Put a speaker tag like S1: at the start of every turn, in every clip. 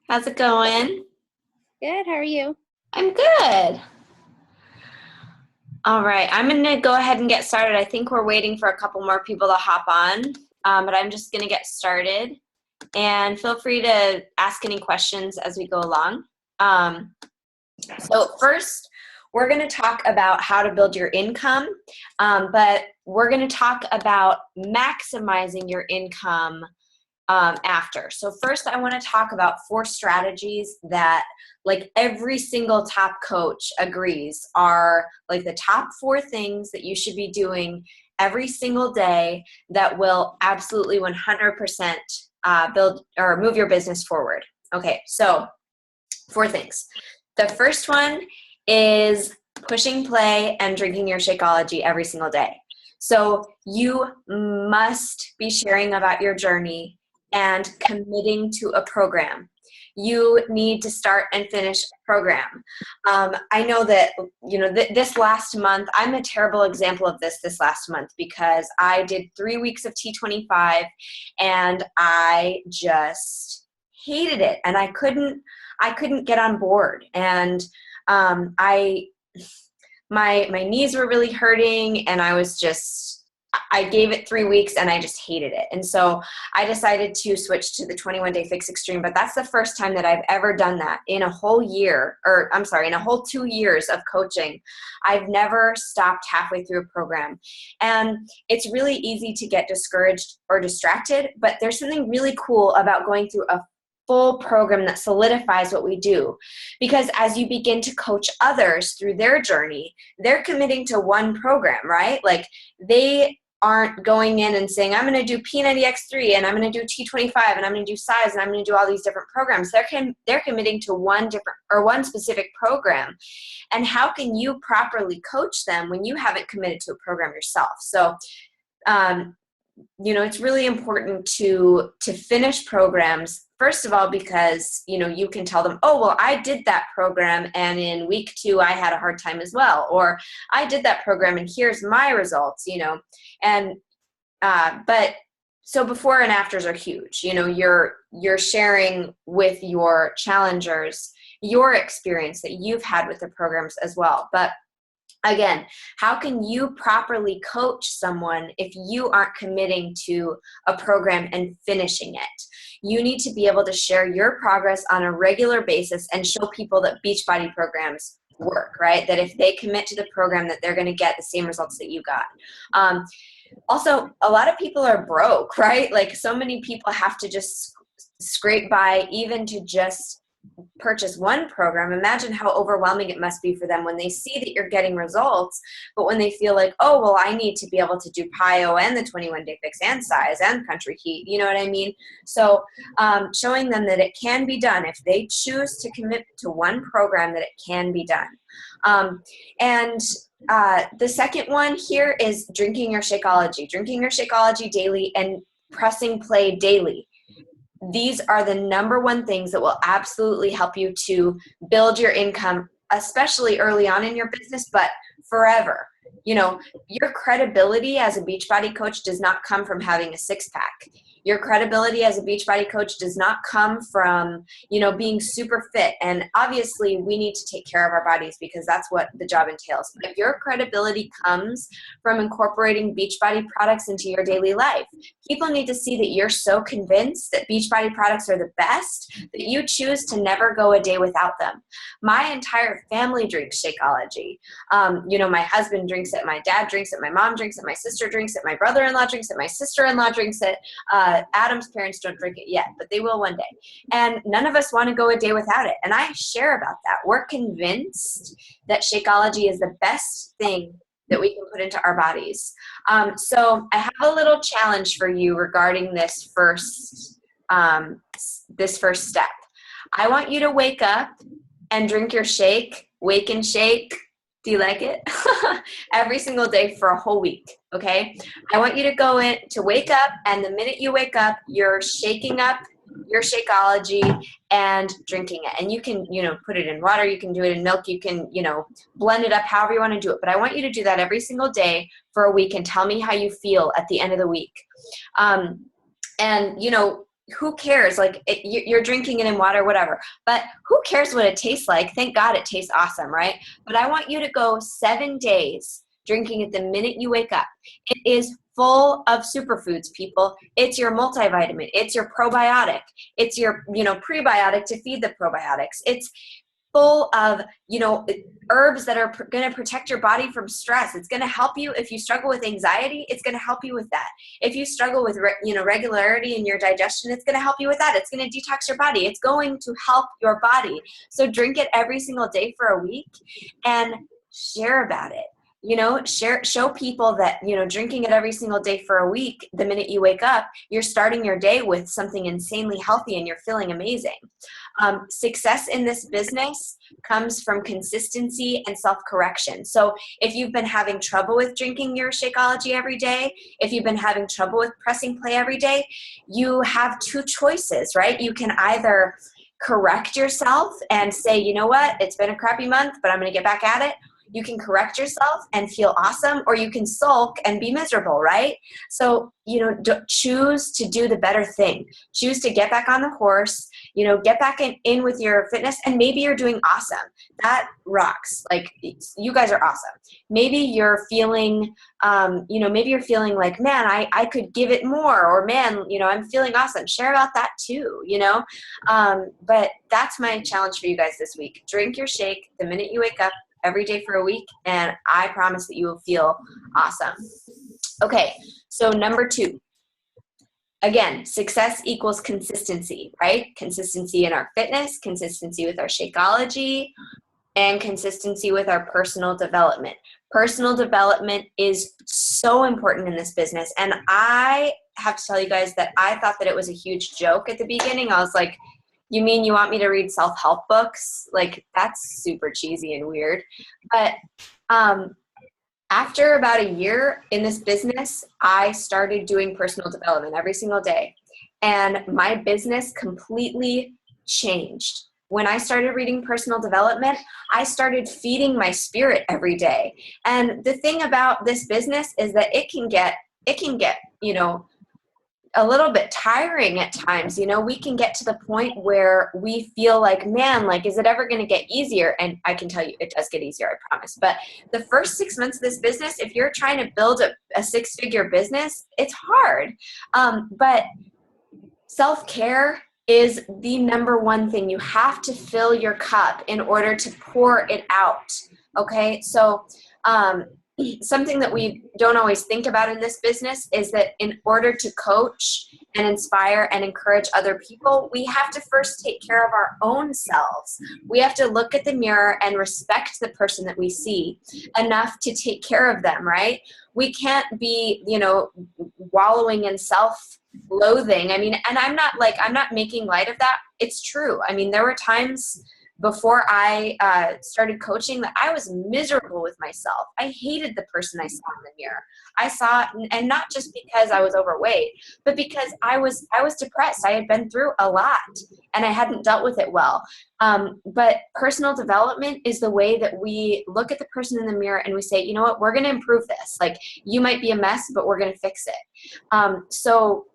S1: How's it going?
S2: Good. How are you?
S1: I'm good. All right, I'm going to go ahead and get started. I think we're waiting for a couple more people to hop on, but I'm just going to get started. And feel free to ask any questions as we go along. So first, we're going to talk about how to build your income, but we're going to talk about maximizing your income after. So first, I want to talk about 4 strategies that like every single top coach agrees are like the top 4 things that you should be doing every single day that will absolutely 100% build or move your business forward. Okay, so 4 things. The first one is pushing play and drinking your Shakeology every single day. So you must be sharing about your journey and committing to a program. You need to start and finish a program. I know that, this last month, I'm a terrible example of this last month because I did 3 weeks of T25 and I just hated it and I couldn't get on board. And my knees were really hurting and I gave it 3 weeks and I just hated it. And so I decided to switch to the 21-day fix extreme, but that's the first time that I've ever done that in a whole year, in a whole 2 years of coaching. I've never stopped halfway through a program. And it's really easy to get discouraged or distracted, but there's something really cool about going through a full program that solidifies what we do. Because as you begin to coach others through their journey, they're committing to one program, right? Like they aren't going in and saying, I'm going to do P90X3 and I'm going to do T25 and I'm going to do size and I'm going to do all these different programs. They're committing to one specific program. And how can you properly coach them when you haven't committed to a program yourself? So, it's really important to finish programs, first of all, because, you can tell them, oh, well, I did that program and in week 2, I had a hard time as well. Or I did that program and here's my results, but so before and afters are huge. You're sharing with your challengers your experience that you've had with the programs as well. But again, how can you properly coach someone if you aren't committing to a program and finishing it? You need to be able to share your progress on a regular basis and show people that Beachbody programs work, right? That if they commit to the program, that they're going to get the same results that you got. Also, a lot of people are broke, right? Like so many people have to just scrape by even to just purchase one program. Imagine how overwhelming it must be for them when they see that you're getting results, but when they feel like, oh, well, I need to be able to do PIO and the 21-day fix and size and country heat, you know what I mean? So showing them that it can be done if they choose to commit to one program, that it can be done. The second one here is drinking your Shakeology daily and pressing play daily. These are the number one things that will absolutely help you to build your income, especially early on in your business, but forever. Your credibility as a Beachbody coach does not come from having a 6-pack. Your credibility as a Beachbody coach does not come from, being super fit. And obviously we need to take care of our bodies because that's what the job entails. But if your credibility comes from incorporating Beachbody products into your daily life, people need to see that you're so convinced that Beachbody products are the best that you choose to never go a day without them. My entire family drinks Shakeology. My husband drinks it, my dad drinks it, my mom drinks it, my sister drinks it, my brother-in-law drinks it, my sister-in-law drinks it. Adam's parents don't drink it yet, but they will one day. And none of us want to go a day without it. And I share about that. We're convinced that Shakeology is the best thing that we can put into our bodies. So I have a little challenge for you regarding this first step. I want you to wake up and drink your shake, wake and shake. Do you like it? Every single day for a whole week, okay? I want you to go in to wake up, and the minute you wake up, you're shaking up your Shakeology and drinking it. And you can, put it in water, you can do it in milk, you can, blend it up however you want to do it. But I want you to do that every single day for a week and tell me how you feel at the end of the week. who cares? Like you're drinking it in water, whatever, but who cares what it tastes like? Thank God it tastes awesome, right? But I want you to go 7 days drinking it the minute you wake up. It is full of superfoods, people. It's your multivitamin. It's your probiotic. It's your, prebiotic to feed the probiotics. It's full of, herbs that are going to protect your body from stress. It's going to help you if you struggle with anxiety. It's going to help you with that. If you struggle with, regularity in your digestion, it's going to help you with that. It's going to detox your body. It's going to help your body. So drink it every single day for a week and share about it. Show people that, drinking it every single day for a week, the minute you wake up, you're starting your day with something insanely healthy and you're feeling amazing. Success in this business comes from consistency and self-correction. So if you've been having trouble with drinking your Shakeology every day, if you've been having trouble with pressing play every day, you have 2 choices, right? You can either correct yourself and say, you know what, it's been a crappy month, but I'm going to get back at it. You can correct yourself and feel awesome, or you can sulk and be miserable, right? So, choose to do the better thing. Choose to get back on the horse, get back in with your fitness, and maybe you're doing awesome. That rocks. Like, you guys are awesome. Maybe you're feeling, like, man, I could give it more, or man, I'm feeling awesome. Share about that too, but that's my challenge for you guys this week. Drink your shake the minute you wake up, every day for a week, and I promise that you will feel awesome. Okay, so number 2. Again, success equals consistency, right? Consistency in our fitness, consistency with our Shakeology, and consistency with our personal development. Personal development is so important in this business, and I have to tell you guys that I thought that it was a huge joke at the beginning. I was like, you mean you want me to read self-help books? Like, that's super cheesy and weird. But after about a year in this business, I started doing personal development every single day. And my business completely changed. When I started reading personal development, I started feeding my spirit every day. And the thing about this business is that it can get, a little bit tiring at times. We can get to the point where we feel like, man, like, is it ever going to get easier? And I can tell you it does get easier, I promise. But the first 6 months of this business, if you're trying to build a 6-figure business, it's hard. But self-care is the number one thing. You have to fill your cup in order to pour it out. Okay. So, something that we don't always think about in this business is that in order to coach and inspire and encourage other people, we have to first take care of our own selves. We have to look at the mirror and respect the person that we see enough to take care of them, right? We can't be, wallowing in self-loathing. I mean, and I'm not making light of that. It's true. I mean, there were times before I started coaching that I was miserable with myself. I hated the person I saw in the mirror. I saw, and not just because I was overweight, but because I was depressed. I had been through a lot and I hadn't dealt with it well. But personal development is the way that we look at the person in the mirror and we say, you know what, we're going to improve this. Like, you might be a mess, but we're going to fix it. So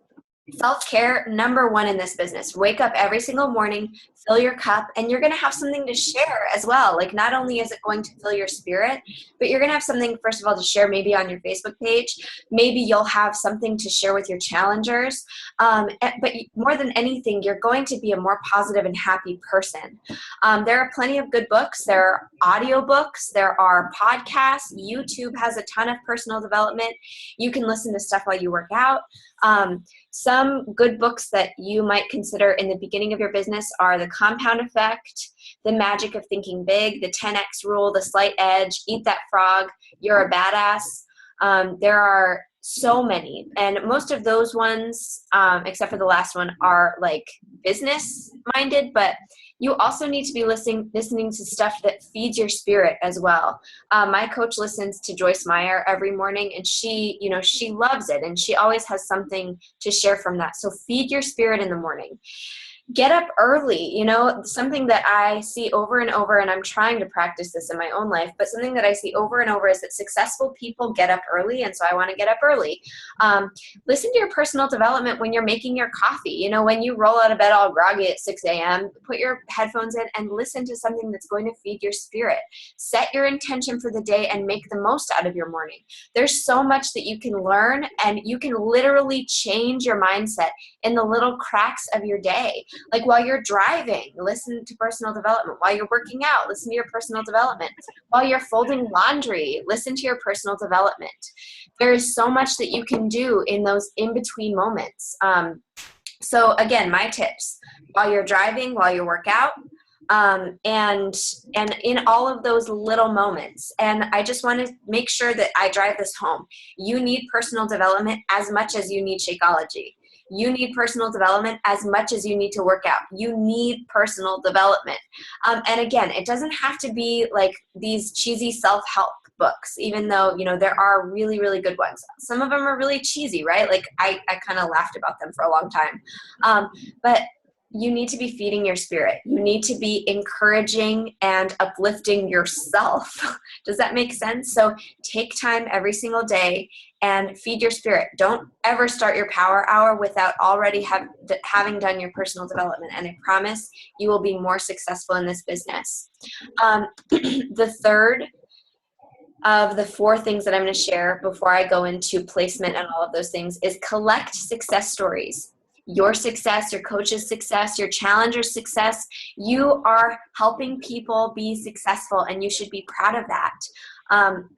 S1: self-care, number 1 in this business. Wake up every single morning, fill your cup, and you're going to have something to share as well. Like, not only is it going to fill your spirit, but you're going to have something, first of all, to share maybe on your Facebook page. Maybe you'll have something to share with your challengers. But more than anything, you're going to be a more positive and happy person. There are plenty of good books. There are audiobooks. There are podcasts. YouTube has a ton of personal development. You can listen to stuff while you work out. Some good books that you might consider in the beginning of your business are The Compound Effect, The Magic of Thinking Big, The 10X Rule, The Slight Edge, Eat That Frog, You're a Badass. There are so many, and most of those ones, except for the last one, are like business minded, but you also need to be listening to stuff that feeds your spirit as well. My coach listens to Joyce Meyer every morning, and she loves it, and she always has something to share from that. So feed your spirit in the morning. Get up early. You know, something that I see over and over, and I'm trying to practice this in my own life, but something that I see over and over is that successful people get up early, and so I want to get up early. Listen to your personal development when you're making your coffee. You know, when you roll out of bed all groggy at 6 a.m., put your headphones in and listen to something that's going to feed your spirit. Set your intention for the day and make the most out of your morning. There's so much that you can learn, and you can literally change your mindset in the little cracks of your day. Like while you're driving, listen to personal development. While you're working out, listen to your personal development. While you're folding laundry, listen to your personal development. There is so much that you can do in those in-between moments. So again, my tips: while you're driving, while you work out, and in all of those little moments. And I just want to make sure that I drive this home. You need personal development as much as you need Shakeology. You need personal development as much as you need to work out. You need personal development. And again, it doesn't have to be like these cheesy self-help books, even though, you know, there are really, really good ones. Some of them are really cheesy, right? Like I kind of laughed about them for a long time. But you need to be feeding your spirit. You need to be encouraging and uplifting yourself. Does that make sense? So take time every single day and feed your spirit. Don't ever start your power hour without already having done your personal development. And I promise you will be more successful in this business. The third of the four things that I'm going to share before I go into placement and all of those things is collect success stories. Your success, your coach's success, your challenger's success. You are helping people be successful, and you should be proud of that.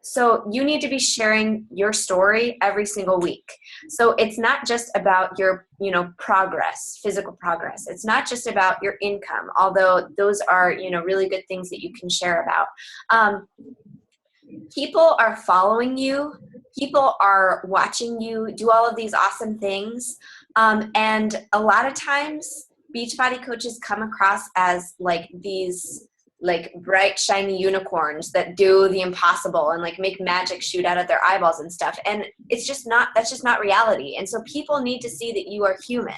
S1: So you need to be sharing your story every single week. So it's not just about your, you know, progress, physical progress. It's not just about your income, although those are, you know, really good things that you can share about. People are following you. People are watching you do all of these awesome things. And a lot of times Beachbody coaches come across as like these like bright, shiny unicorns that do the impossible and like make magic shoot out of their eyeballs and stuff. And it's just not, that's just not reality. And so people need to see that you are human.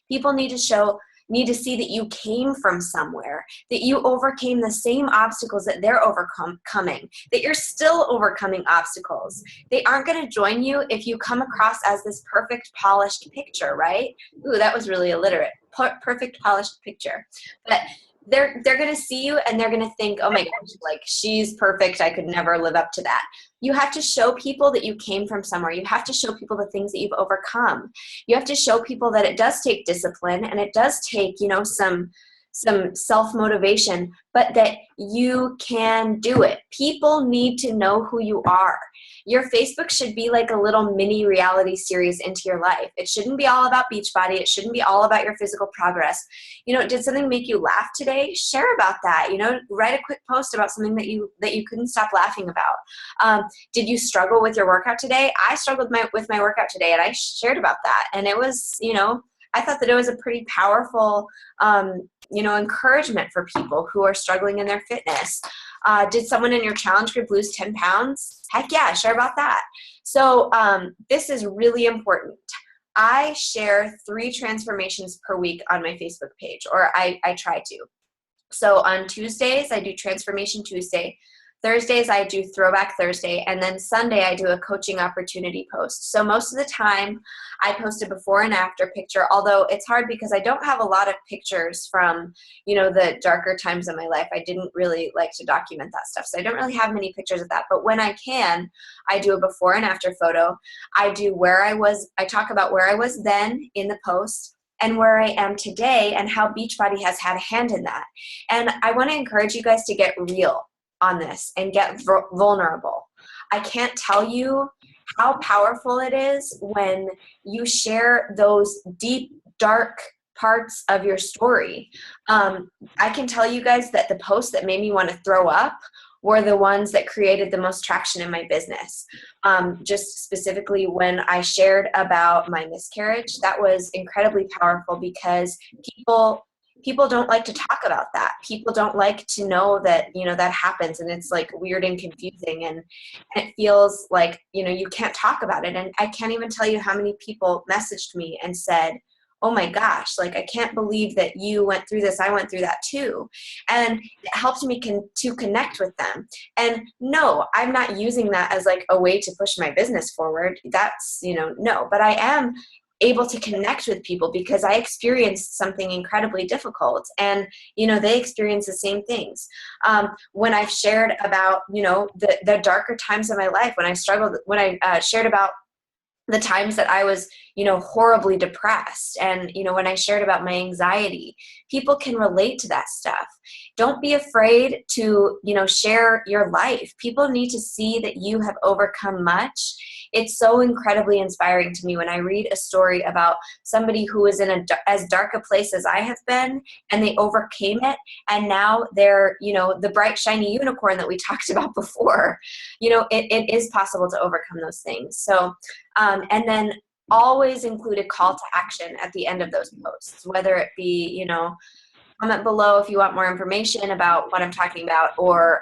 S1: People need to see that you came from somewhere, that you overcame the same obstacles that they're overcoming, that you're still overcoming obstacles. They aren't going to join you if you come across as this perfect, polished picture, right? Ooh, that was really illiterate. Perfect, polished picture. But they're going to see you and they're going to think, oh my gosh, like she's perfect. I could never live up to that. You have to show people that you came from somewhere. You have to show people the things that you've overcome. You have to show people that it does take discipline and it does take, you know, some self-motivation, but that you can do it. People need to know who you are. Your Facebook should be like a little mini reality series into your life. It shouldn't be all about Beachbody. It shouldn't be all about your physical progress. You know, did something make you laugh today? Share about that. You know, write a quick post about something that you couldn't stop laughing about. Did you struggle with your workout today? I struggled with my workout today, and I shared about that. And it was, you know, I thought that it was a pretty powerful, you know, encouragement for people who are struggling in their fitness. Did someone in your challenge group lose 10 pounds? Heck yeah, share about that. So this is really important. I share 3 transformations per week on my Facebook page, or I try to. So on Tuesdays, I do Transformation Tuesday. Thursdays, I do Throwback Thursday. And then Sunday, I do a coaching opportunity post. So most of the time, I post a before and after picture, although it's hard because I don't have a lot of pictures from, you know, the darker times of my life. I didn't really like to document that stuff. So I don't really have many pictures of that. But when I can, I do a before and after photo. I do I talk about where I was then in the post, and where I am today, and how Beachbody has had a hand in that. And I want to encourage you guys to get real on this and get vulnerable. I can't tell you how powerful it is when you share those deep, dark parts of your story. I can tell you guys that the posts that made me want to throw up were the ones that created the most traction in my business. Just specifically when I shared about my miscarriage, that was incredibly powerful because people don't like to talk about that. People don't like to know that, you know, that happens, and it's like weird and confusing, and it feels like, you know, you can't talk about it. And I can't even tell you how many people messaged me and said, oh my gosh, like, I can't believe that you went through this. I went through that too. And it helps me to connect with them. And no, I'm not using that as like a way to push my business forward. That's, no, but I am able to connect with people because I experienced something incredibly difficult, and they experience the same things. When I've shared about the darker times of my life, when I struggled, when I shared about the times that I was horribly depressed, and when I shared about my anxiety, people can relate to that stuff. Don't be afraid to share your life. People need to see that you have overcome much. It's so incredibly inspiring to me when I read a story about somebody who was in as dark a place as I have been, and they overcame it, and now they're the bright shiny unicorn that we talked about before. It is possible to overcome those things. So and then always include a call to action at the end of those posts, whether it be comment below if you want more information about what I'm talking about, or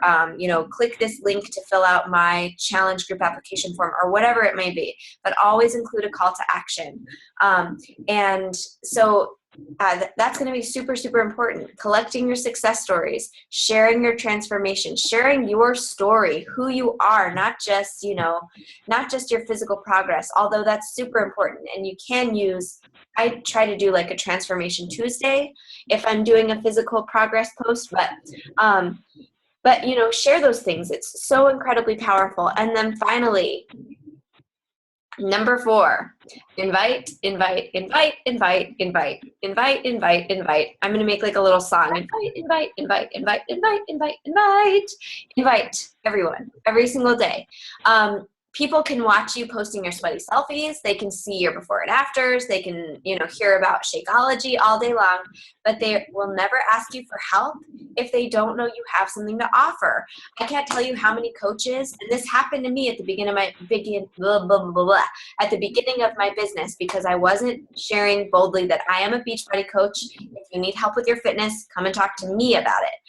S1: click this link to fill out my challenge group application form, or whatever it may be. But always include a call to action. And so that's going to be super, super important. Collecting your success stories, sharing your transformation, sharing your story, who you are, not just your physical progress, although that's super important. And you can I try to do like a transformation Tuesday if I'm doing a physical progress post, but share those things. It's so incredibly powerful. And then finally, number 4, invite. I'm going to make like a little song. Invite everyone every single day. People can watch you posting your sweaty selfies. They can see your before and afters. They can, hear about Shakeology all day long, but they will never ask you for help if they don't know you have something to offer. I can't tell you how many coaches, and this happened to me at the beginning of my at the beginning of my business, because I wasn't sharing boldly that I am a Beachbody coach. If you need help with your fitness, come and talk to me about it.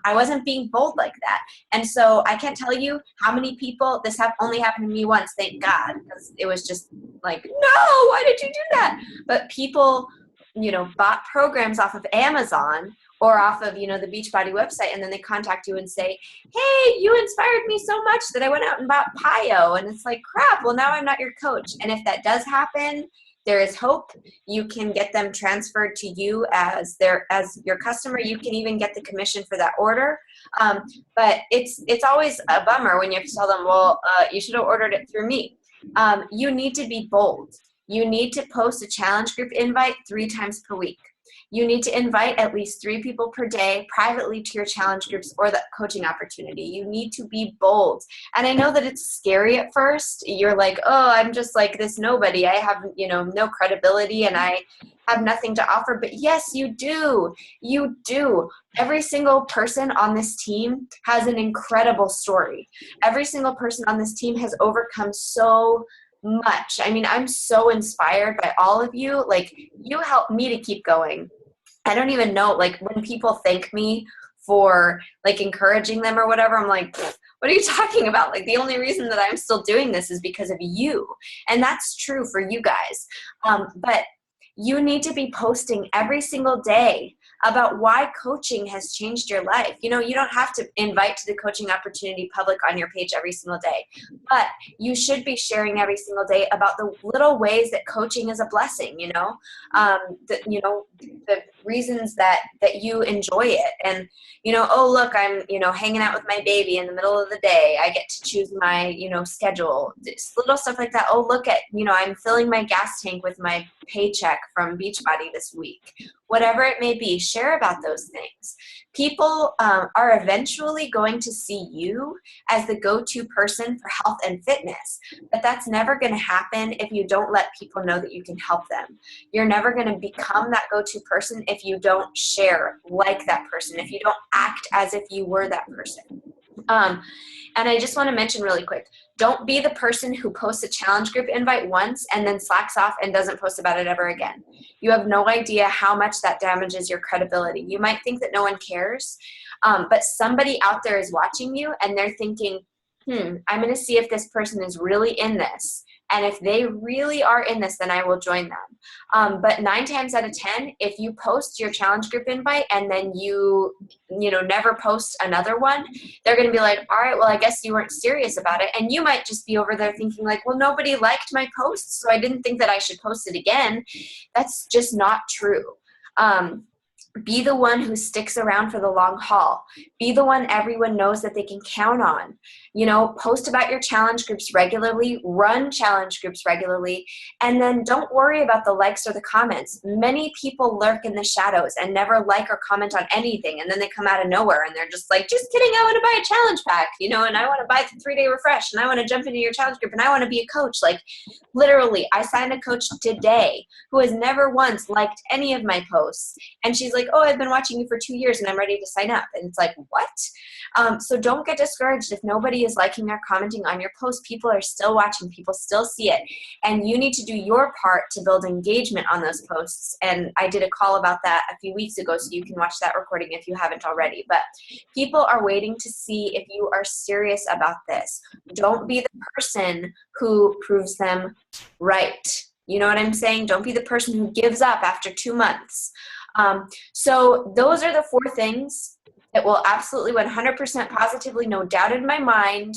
S1: I wasn't being bold like that. And so I can't tell you how many people, this only happened to me once, thank God, because it was just like, no, why did you do that? But people, bought programs off of Amazon or off of, the Beachbody website, and then they contact you and say, hey, you inspired me so much that I went out and bought Pio. And it's like, crap, well, now I'm not your coach. And if that does happen, there is hope. You can get them transferred to you as your customer. You can even get the commission for that order. But it's always a bummer when you have to tell them, well, you should have ordered it through me. You need to be bold. You need to post a challenge group invite 3 times per week. You need to invite at least 3 people per day privately to your challenge groups or the coaching opportunity. You need to be bold. And I know that it's scary at first. You're like, oh, I'm just like this nobody. I have, no credibility and I have nothing to offer. But yes, you do. You do. Every single person on this team has an incredible story. Every single person on this team has overcome so much. I mean, I'm so inspired by all of you. Like, you help me to keep going. I don't even know, like, when people thank me for like encouraging them or whatever, I'm like, what are you talking about? Like, the only reason that I'm still doing this is because of you. And that's true for you guys. But you need to be posting every single day about why coaching has changed your life. You don't have to invite to the coaching opportunity public on your page every single day, but you should be sharing every single day about the little ways that coaching is a blessing, the reasons that you enjoy it. And, oh, look, I'm, hanging out with my baby in the middle of the day. I get to choose my, schedule, just little stuff like that. Oh, look at, I'm filling my gas tank with my paycheck from Beachbody this week. Whatever it may be, share about those things. People are eventually going to see you as the go-to person for health and fitness, but that's never going to happen if you don't let people know that you can help them. You're never going to become that go-to person if you don't share like that person, if you don't act as if you were that person. And I just want to mention really quick, don't be the person who posts a challenge group invite once and then slacks off and doesn't post about it ever again. You have no idea how much that damages your credibility. You might think that no one cares, but somebody out there is watching you and they're thinking, I'm going to see if this person is really in this. And if they really are in this, then I will join them. But 9 times out of 10, if you post your challenge group invite and then you never post another one, they're going to be like, all right, well, I guess you weren't serious about it. And you might just be over there thinking like, well, nobody liked my post, so I didn't think that I should post it again. That's just not true. Be the one who sticks around for the long haul. Be the one everyone knows that they can count on. Post about your challenge groups regularly, run challenge groups regularly, and then don't worry about the likes or the comments. Many people lurk in the shadows and never like or comment on anything, and then they come out of nowhere and they're just like, just kidding, I want to buy a challenge pack, and I want to buy the 3-day refresh, and I want to jump into your challenge group, and I want to be a coach. Like, literally, I signed a coach today who has never once liked any of my posts, and she's like, oh, I've been watching you for 2 years and I'm ready to sign up. And it's like, what? So don't get discouraged if nobody is liking or commenting on your post. People are still watching. People still see it. And you need to do your part to build engagement on those posts. And I did a call about that a few weeks ago, so you can watch that recording if you haven't already. But people are waiting to see if you are serious about this. Don't be the person who proves them right. You know what I'm saying? Don't be the person who gives up after 2 months. So those are the 4 things that will absolutely 100% positively, no doubt in my mind,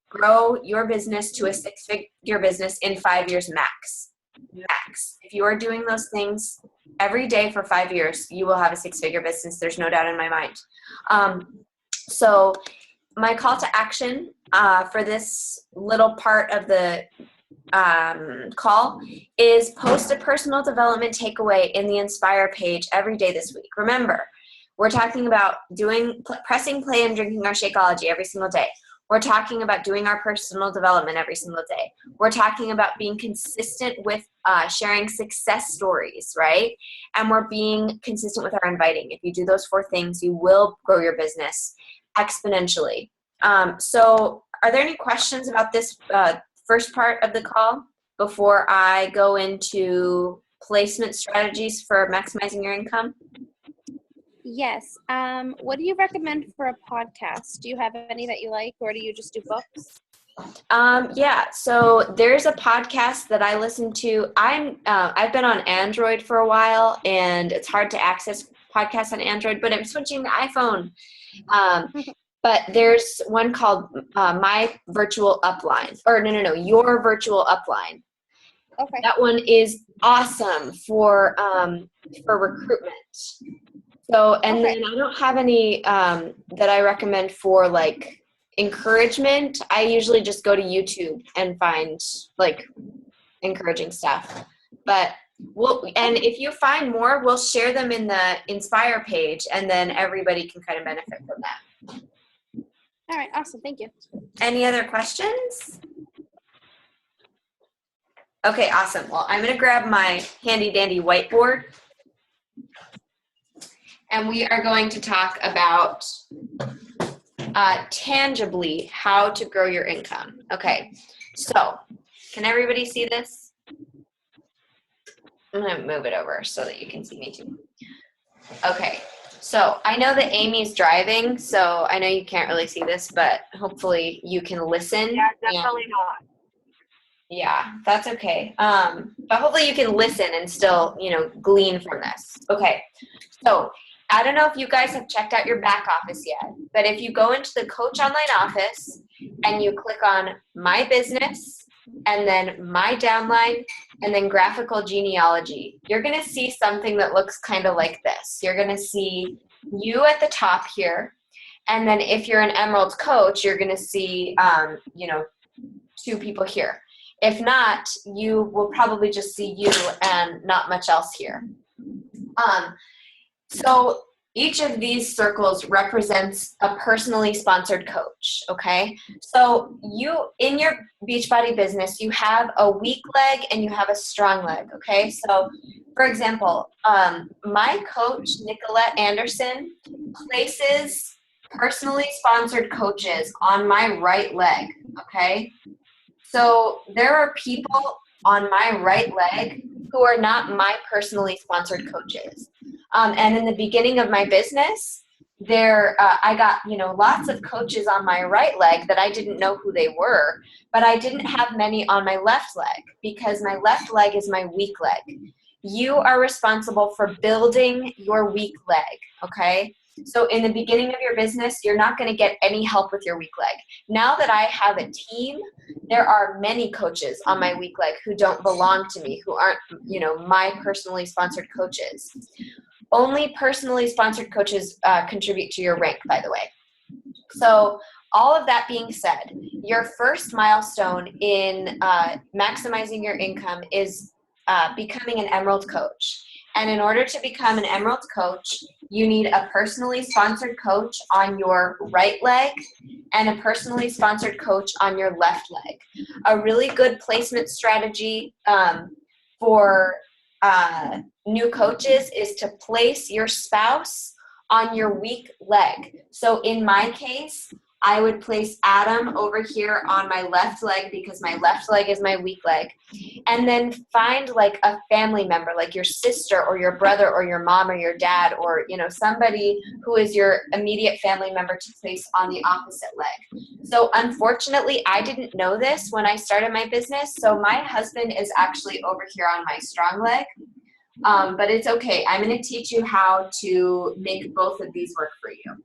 S1: grow your business to a 6-figure business in 5 years max. Max. If you are doing those things every day for 5 years, you will have a 6-figure business. There's no doubt in my mind. So my call to action for this little part of the call is post a personal development takeaway in the Inspire page every day this week. Remember, we're talking about pressing play and drinking our Shakeology every single day. We're talking about doing our personal development every single day. We're talking about being consistent with sharing success stories, right? And we're being consistent with our inviting. If you do those 4 things, you will grow your business exponentially. So are there any questions about this first part of the call before I go into placement strategies for maximizing your income?
S2: Yes. What do you recommend for a podcast? Do you have any that you like, or do you just do books?
S1: Yeah, so there's a podcast that I listen to. I've been on Android for a while, and it's hard to access podcasts on Android, but I'm switching to iPhone. But there's one called My Virtual Upline, or no, Your Virtual Upline.
S2: Okay.
S1: That one is awesome for recruitment. So, and then I don't have any that I recommend for like encouragement. I usually just go to YouTube and find like encouraging stuff. But and if you find more, we'll share them in the Inspire page, and then everybody can kind of benefit from that.
S2: All right, awesome. Thank you.
S1: Any other questions? Okay, awesome. Well, I'm going to grab my handy dandy whiteboard, and we are going to talk about tangibly how to grow your income. Okay, so can everybody see this? I'm going to move it over so that you can see me too. Okay, so I know that Amy's driving, so I know you can't really see this, but hopefully you can listen.
S3: Yeah, definitely not.
S1: Yeah, that's okay. But hopefully you can listen and still, glean from this. Okay, so I don't know if you guys have checked out your back office yet, but if you go into the Coach Online office and you click on My Business and then My Downline and then Graphical Genealogy, you're going to see something that looks kind of like this. You're going to see you at the top here, and then if you're an Emerald Coach, you're going to see, 2 people here. If not, you will probably just see you and not much else here. So each of these circles represents a personally sponsored coach, okay? So you, in your Beachbody business, you have a weak leg and you have a strong leg, okay? So, for example, my coach, Nicolette Anderson, places personally sponsored coaches on my right leg, okay? So there are people on my right leg who are not my personally sponsored coaches. And in the beginning of my business, I got, lots of coaches on my right leg that I didn't know who they were, but I didn't have many on my left leg because my left leg is my weak leg. You are responsible for building your weak leg, okay? So in the beginning of your business, you're not going to get any help with your weak leg. Now that I have a team, there are many coaches on my weak leg who don't belong to me, who aren't, my personally sponsored coaches. Only personally sponsored coaches contribute to your rank, by the way. So all of that being said, your first milestone in maximizing your income is becoming an Emerald coach. And in order to become an Emerald coach, you need a personally sponsored coach on your right leg and a personally sponsored coach on your left leg. A really good placement strategy for new coaches is to place your spouse on your weak leg. So in my case, I would place Adam over here on my left leg because my left leg is my weak leg. And then find like a family member, like your sister or your brother or your mom or your dad or, somebody who is your immediate family member to place on the opposite leg. So unfortunately, I didn't know this when I started my business. So my husband is actually over here on my strong leg. But it's okay. I'm going to teach you how to make both of these work for you.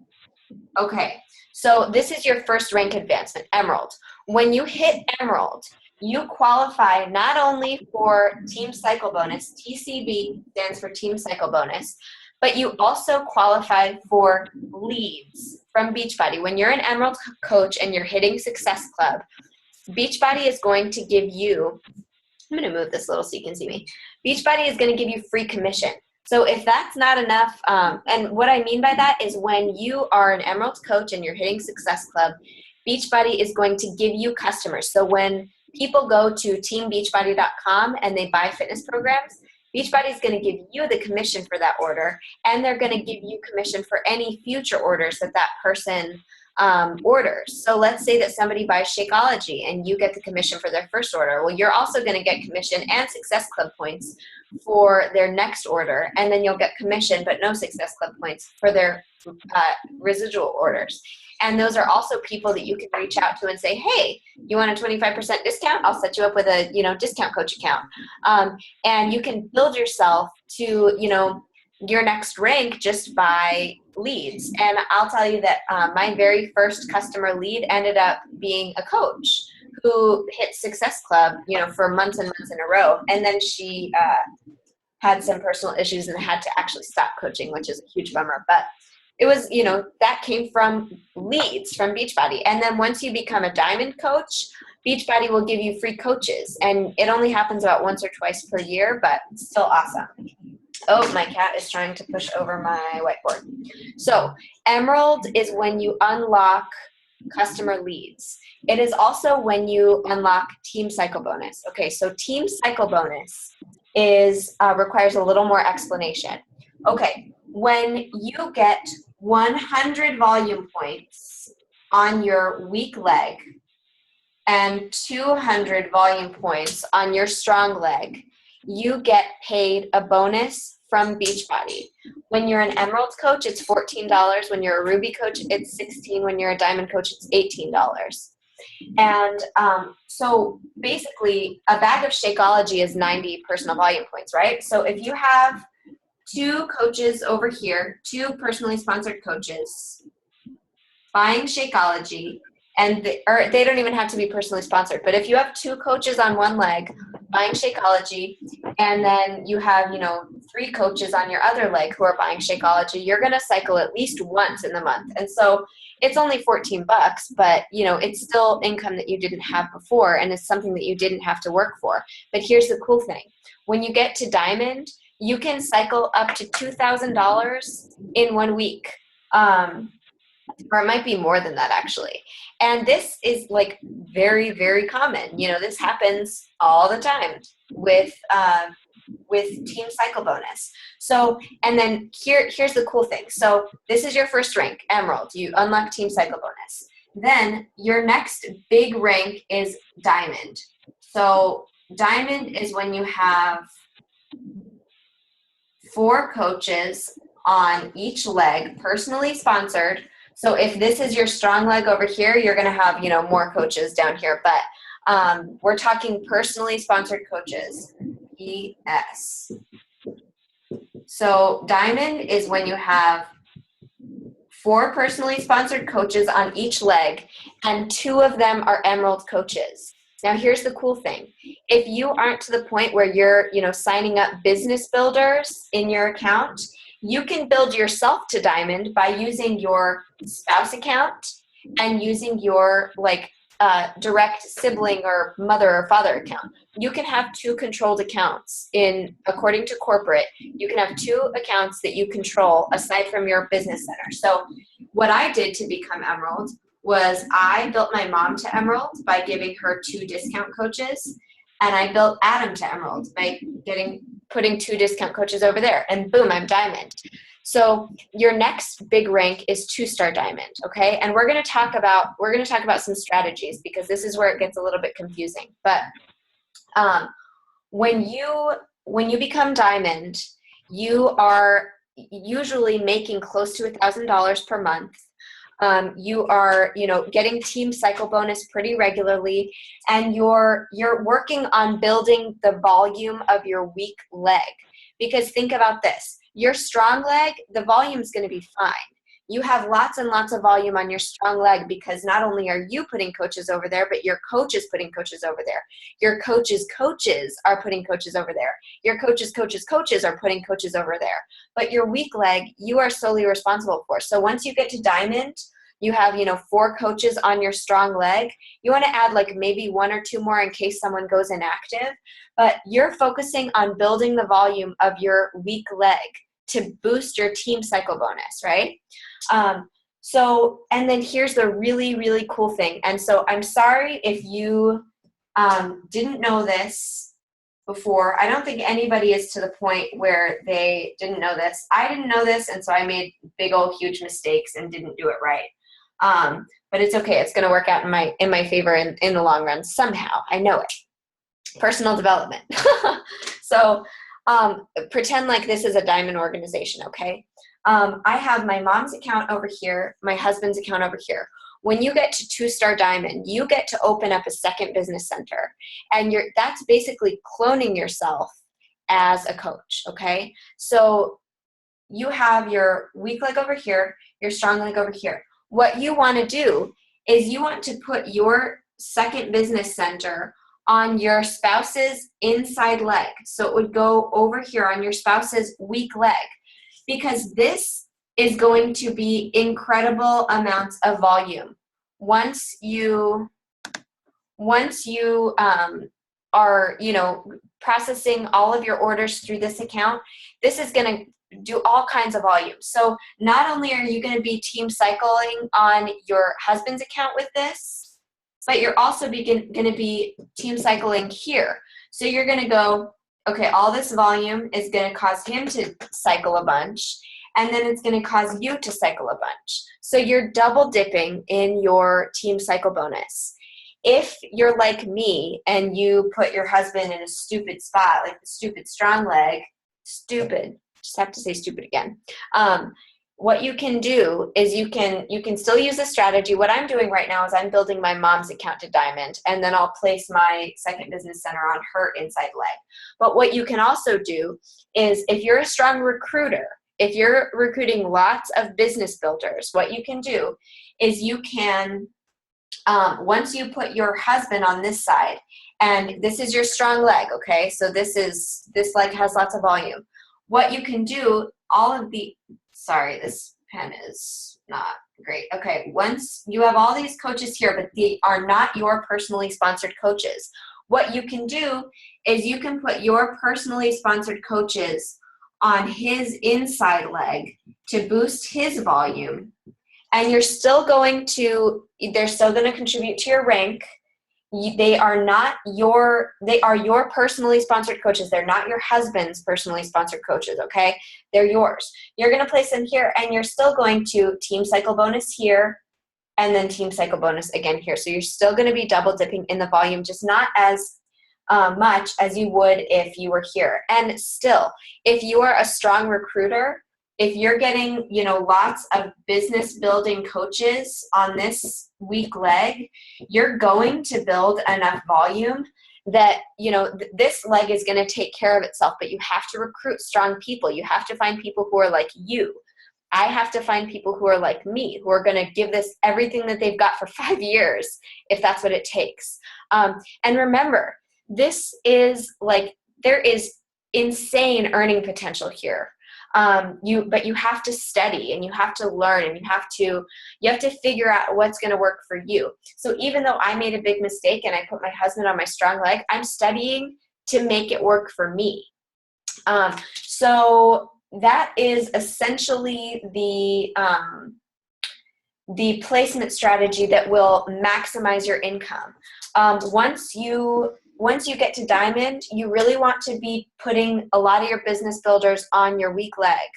S1: Okay, so this is your first rank advancement, Emerald. When you hit Emerald, you qualify not only for Team Cycle Bonus, TCB stands for Team Cycle Bonus, but you also qualify for leads from Beachbody. When you're an Emerald coach and you're hitting Success Club, Beachbody is going to give you, I'm going to move this a little so you can see me. Beachbody is going to give you free commission. So if that's not enough, and what I mean by that is when you are an Emerald coach and you're hitting Success Club, Beachbody is going to give you customers. So when people go to teambeachbody.com and they buy fitness programs, Beachbody is going to give you the commission for that order, and they're going to give you commission for any future orders that that person orders. So let's say that somebody buys Shakeology and you get the commission for their first order. Well, you're also going to get commission and Success Club points for their next order, and then you'll get commission but no Success Club points for their residual orders. And those are also people that you can reach out to and say, hey, you want a 25% discount? I'll set you up with a discount coach account. And you can build yourself to your next rank just by leads. And I'll tell you that my very first customer lead ended up being a coach who hit Success Club, for months and months in a row. And then she had some personal issues and had to actually stop coaching, which is a huge bummer. But it was, that came from leads from Beachbody. And then once you become a diamond coach, Beachbody will give you free coaches. And it only happens about once or twice per year, but it's still awesome. Oh, my cat is trying to push over my whiteboard. So Emerald is when you unlock customer leads. It is also when you unlock Team Cycle Bonus. Okay, so Team Cycle Bonus requires a little more explanation. Okay, when you get 100 volume points on your weak leg and 200 volume points on your strong leg, you get paid a bonus from Beachbody. When you're an Emerald coach, it's $14. When you're a Ruby coach, it's $16. When you're a Diamond coach, it's $18. And so basically, a bag of Shakeology is 90 personal volume points, right? So if you have two coaches over here, two personally sponsored coaches buying Shakeology, and they don't even have to be personally sponsored, but if you have two coaches on one leg buying Shakeology, and then you have, three coaches on your other leg who are buying Shakeology, you're going to cycle at least once in the month. And so it's only $14, but, it's still income that you didn't have before, and it's something that you didn't have to work for. But here's the cool thing. When you get to Diamond, you can cycle up to $2,000 in 1 week. Or it might be more than that, actually. And this is like very, very common. This happens all the time with Team Cycle Bonus. So, and then here's the cool thing. So this is your first rank, Emerald. You unlock Team Cycle Bonus. Then your next big rank is Diamond. So Diamond is when you have 4 coaches on each leg, personally sponsored. So if this is your strong leg over here, you're going to have, more coaches down here. But we're talking personally sponsored coaches, PS. So diamond is when you have 4 personally sponsored coaches on each leg, and 2 of them are emerald coaches. Now, here's the cool thing. If you aren't to the point where you're, signing up business builders in your account, you can build yourself to diamond by using your spouse account and using your direct sibling or mother or father account. You can have 2 controlled accounts according to corporate. You can have 2 accounts that you control aside from your business center. So what I did to become emerald was I built my mom to emerald by giving her 2 discount coaches, and I built Adam to emerald by putting 2 discount coaches over there, and boom, I'm diamond. So your next big rank is 2-star diamond, okay? And we're going to talk about some strategies, because this is where it gets a little bit confusing. But when you become diamond, you are usually making close to $1,000 per month. You are, getting team cycle bonus pretty regularly, and you're working on building the volume of your weak leg. Because think about this, your strong leg, the volume is going to be fine. You have lots and lots of volume on your strong leg because not only are you putting coaches over there, but your coach is putting coaches over there. Your coaches' coaches are putting coaches over there. Your coaches' coaches are putting coaches over there. But your weak leg, you are solely responsible for. So once you get to diamond, you have, 4 coaches on your strong leg. You want to add maybe 1 or 2 more in case someone goes inactive. But you're focusing on building the volume of your weak leg to boost your team cycle bonus, right? And then here's the really, really cool thing. And so I'm sorry if you didn't know this before. I don't think anybody is to the point where they didn't know this. I didn't know this, and so I made big old huge mistakes and didn't do it right. But it's okay. It's going to work out in my favor in the long run somehow. I know it. Personal development. So pretend like this is a diamond organization, okay? I have my mom's account over here, my husband's account over here. When you get to 2-star diamond, you get to open up a second business center. And that's basically cloning yourself as a coach, okay? So you have your weak leg over here, your strong leg over here. What you want to do is you want to put your second business center on your spouse's inside leg. So it would go over here on your spouse's weak leg, because this is going to be incredible amounts of volume. Once you are, processing all of your orders through this account, this is going to do all kinds of volume. So not only are you going to be team cycling on your husband's account with this, but you're also going to be team cycling here. So you're going to go, okay, all this volume is going to cause him to cycle a bunch, and then it's going to cause you to cycle a bunch. So you're double dipping in your team cycle bonus. If you're like me and you put your husband in a stupid spot, like the stupid strong leg, just have to say stupid again. What you can do is you can still use this strategy. What I'm doing right now is I'm building my mom's account to diamond, and then I'll place my second business center on her inside leg. But what you can also do is, if you're a strong recruiter, if you're recruiting lots of business builders, what you can do is you can, once you put your husband on this side, and this is your strong leg, okay? So this leg has lots of volume. What you can do, sorry, this pen is not great. Okay, once you have all these coaches here, but they are not your personally sponsored coaches, what you can do is you can put your personally sponsored coaches on his inside leg to boost his volume, and they're still going to contribute to your rank. They are your personally sponsored coaches. They're not your husband's personally sponsored coaches, okay? They're yours. You're going to place them here, and you're still going to team cycle bonus here, and then team cycle bonus again here. So you're still going to be double dipping in the volume, just not as much as you would if you were here. And still, if you are a strong recruiter, if you're getting, lots of business building coaches on this weak leg, you're going to build enough volume that, this leg is going to take care of itself, but you have to recruit strong people. You have to find people who are like you. I have to find people who are like me, who are going to give this everything that they've got for 5 years, if that's what it takes. And remember, this is there is insane earning potential here. But you have to study and you have to learn and you have to figure out what's going to work for you. So even though I made a big mistake and I put my husband on my strong leg, I'm studying to make it work for me. So that is essentially the placement strategy that will maximize your income. Once you get to diamond, you really want to be putting a lot of your business builders on your weak leg.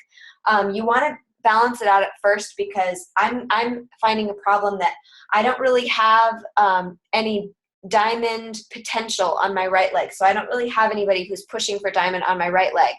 S1: You want to balance it out at first, because I'm finding a problem that I don't really have any diamond potential on my right leg. So I don't really have anybody who's pushing for diamond on my right leg.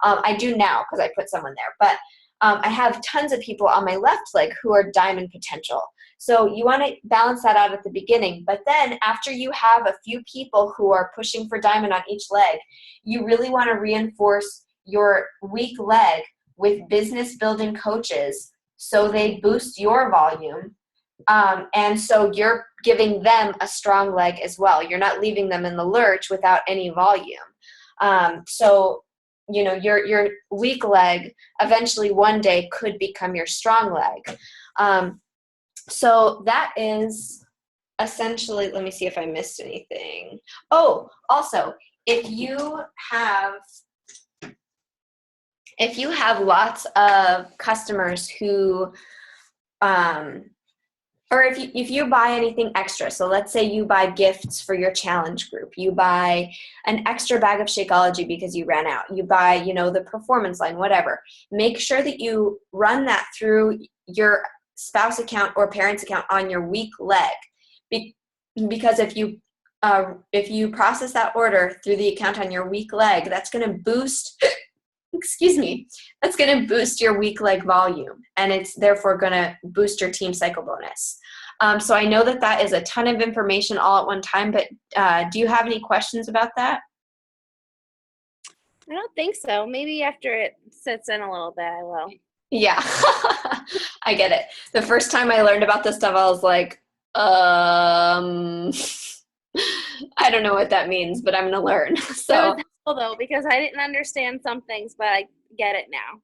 S1: I do now because I put someone there, but I have tons of people on my left leg who are diamond potential. So you want to balance that out at the beginning. But then after you have a few people who are pushing for diamond on each leg, you really want to reinforce your weak leg with business building coaches so they boost your volume. And so you're giving them a strong leg as well. You're not leaving them in the lurch without any volume. So your weak leg eventually one day could become your strong leg. So that is essentially, let me see if I missed anything. Oh, also, if you have lots of customers who, or if you buy anything extra, so let's say you buy gifts for your challenge group, you buy an extra bag of Shakeology because you ran out, you buy, the performance line, whatever, make sure that you run that through your spouse account or parents account on your weak leg. Because if you process that order through the account on your weak leg, that's going to boost that's going to boost your weak leg volume, and it's therefore going to boost your team cycle bonus. So I know that is a ton of information all at one time, but do you have any questions about that?
S2: I don't think so. Maybe after it sits in a little bit, I will.
S1: Yeah, I get it. The first time I learned about this stuff, I was like, I don't know what that means, but I'm going to learn. So
S2: it's helpful though, because I didn't understand some things, but I get it now.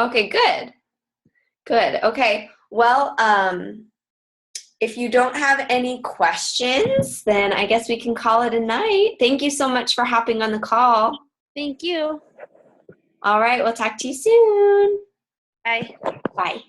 S1: Okay, good. Okay. Well, if you don't have any questions, then I guess we can call it a night. Thank you so much for hopping on the call.
S2: Thank you.
S1: All right, we'll talk to you soon.
S2: Bye.
S1: Bye.